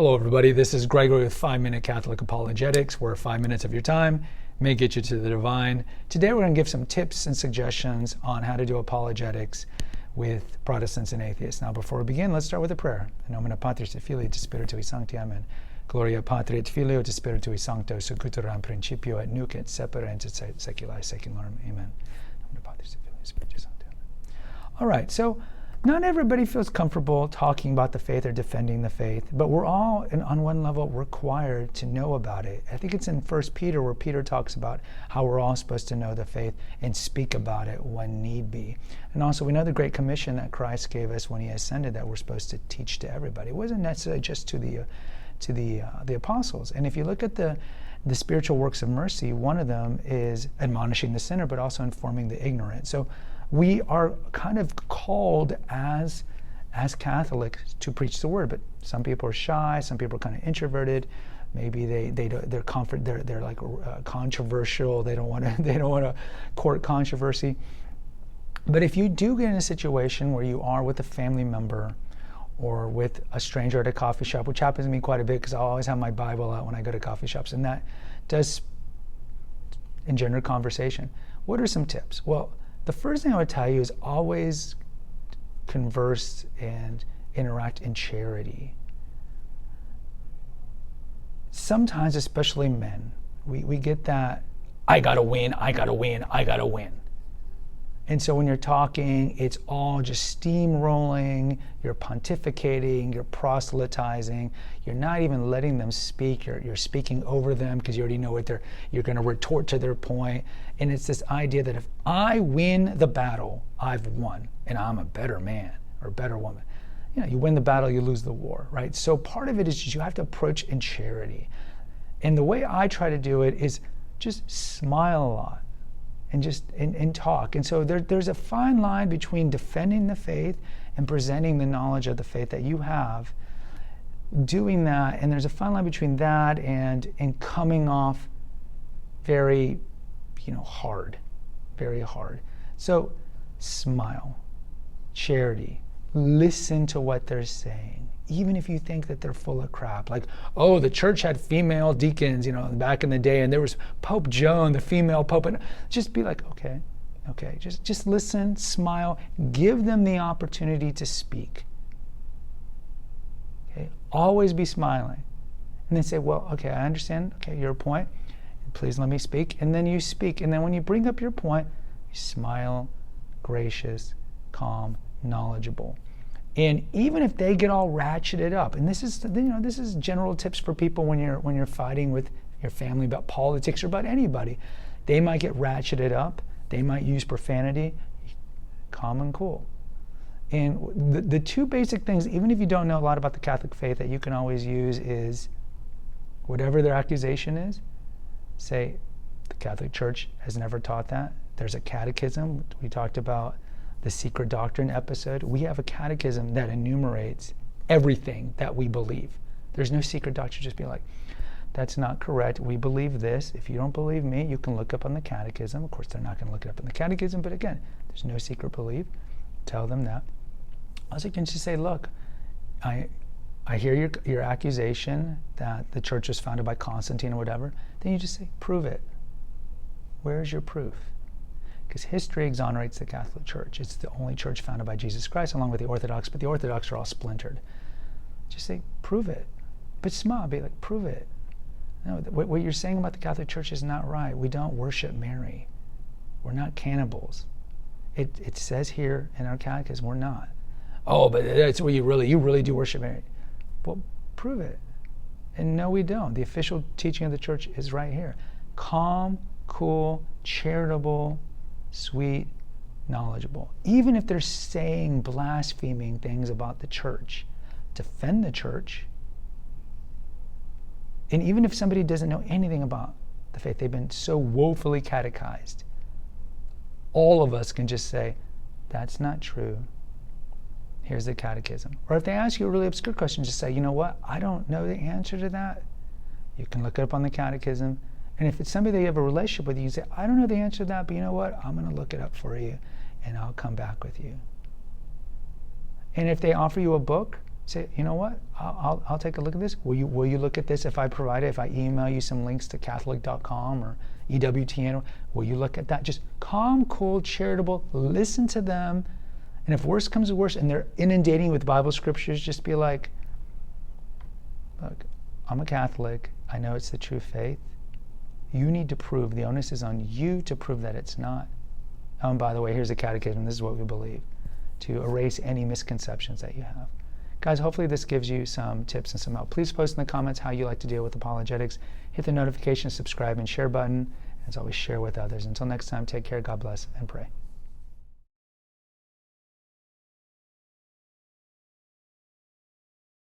Hello everybody, this is Gregory with 5-Minute Catholic Apologetics, where 5 minutes of your time may get you to the divine. Today we're going to give some tips and suggestions on how to do apologetics with Protestants and atheists. Now before we begin, let's start with a prayer. In nomine Patris et Filii et Spiritui Sancti, Amen. Gloria Patri et Filio et Spiritui Sancto, secutor in principio et nunc et semper et saecula seculorum. Amen. In nomine Patris et Filii et Spiritui Sancti, Amen. All right, so not everybody feels comfortable talking about the faith or defending the faith, but we're all, on one level, required to know about it. I think it's in 1 Peter where Peter talks about how we're all supposed to know the faith and speak about it when need be. And also, we know the Great Commission that Christ gave us when he ascended that we're supposed to teach to everybody. It wasn't necessarily just to the apostles. And if you look at the spiritual works of mercy, one of them is admonishing the sinner, but also informing the ignorant. So we are kind of called as Catholics to preach the word, but some people are shy, some people are kind of introverted. Maybe they're like controversial. They don't want to court controversy. But if you do get in a situation where you are with a family member or with a stranger at a coffee shop, which happens to me quite a bit because I always have my Bible out when I go to coffee shops, and that does engender conversation. What are some tips? Well, the first thing I would tell you is always converse and interact in charity. Sometimes, especially men, we get that, I gotta win, I gotta win, I gotta win. And so when you're talking, it's all just steamrolling, you're pontificating, you're proselytizing, you're not even letting them speak, you're speaking over them because you already know what you're going to retort to their point. And it's this idea that if I win the battle, I've won, and I'm a better man or a better woman. You know, you win the battle, you lose the war, right? So part of it is just you have to approach in charity. And the way I try to do it is just smile a lot. And just and talk. And so there's a fine line between defending the faith and presenting the knowledge of the faith that you have, doing that, and there's a fine line between that and coming off very, hard, very hard. So smile, charity, listen to what they're saying, even if you think that they're full of crap. Like, oh, the church had female deacons, back in the day, and there was Pope Joan, the female pope. And just be like, okay, just listen, smile, give them the opportunity to speak. Okay, always be smiling. And then say, well, okay, I understand, okay, your point. Please let me speak. And then you speak. And then when you bring up your point, you smile, gracious, calm, knowledgeable. And even if they get all ratcheted up, and this is general tips for people when you're fighting with your family about politics or about anybody, they might get ratcheted up, they might use profanity, calm and cool. And the two basic things, even if you don't know a lot about the Catholic faith, that you can always use is whatever their accusation is, say the Catholic Church has never taught that. There's a catechism. We talked about the secret doctrine episode. We have a catechism that enumerates everything that we believe. There's no secret doctrine. Just be like, that's not correct. We believe this. If you don't believe me, you can look up on the catechism. Of course, they're not going to look it up in the catechism, but again, there's no secret belief. Tell them that. Also, you can just say, look, I hear your accusation that the church was founded by Constantine or whatever. Then you just say, prove it. Where's your proof? Because history exonerates the Catholic Church. It's the only church founded by Jesus Christ, along with the Orthodox, but the Orthodox are all splintered. Just say, prove it. But smile, be like, prove it. No, what you're saying about the Catholic Church is not right. We don't worship Mary. We're not cannibals. It says here in our catechism, we're not. Oh, but that's where you really do worship Mary. Well, prove it. And no, we don't. The official teaching of the church is right here. Calm, cool, charitable, sweet, knowledgeable. Even if they're saying blaspheming things about the church, defend the church. And even if somebody doesn't know anything about the faith, they've been so woefully catechized, all of us can just say, that's not true. Here's the catechism. Or if they ask you a really obscure question, just say, you know what, I don't know the answer to that. You can look it up on the catechism. And if it's somebody that you have a relationship with, you say, I don't know the answer to that, but you know what? I'm going to look it up for you, and I'll come back with you. And if they offer you a book, Say, you know what? I'll take a look at this. Will you look at this if I provide it? If I email you some links to Catholic.com or EWTN, will you look at that? Just calm, cool, charitable. Listen to them, and if worse comes to worse, and they're inundating with Bible scriptures, just be like, look, I'm a Catholic. I know it's the true faith. You need to prove. The onus is on you to prove that it's not. Oh, and by the way, here's a catechism. This is what we believe, to erase any misconceptions that you have. Guys, hopefully this gives you some tips and some help. Please post in the comments how you like to deal with apologetics. Hit the notification, subscribe, and share button. As always, share with others. Until next time, take care, God bless, and pray.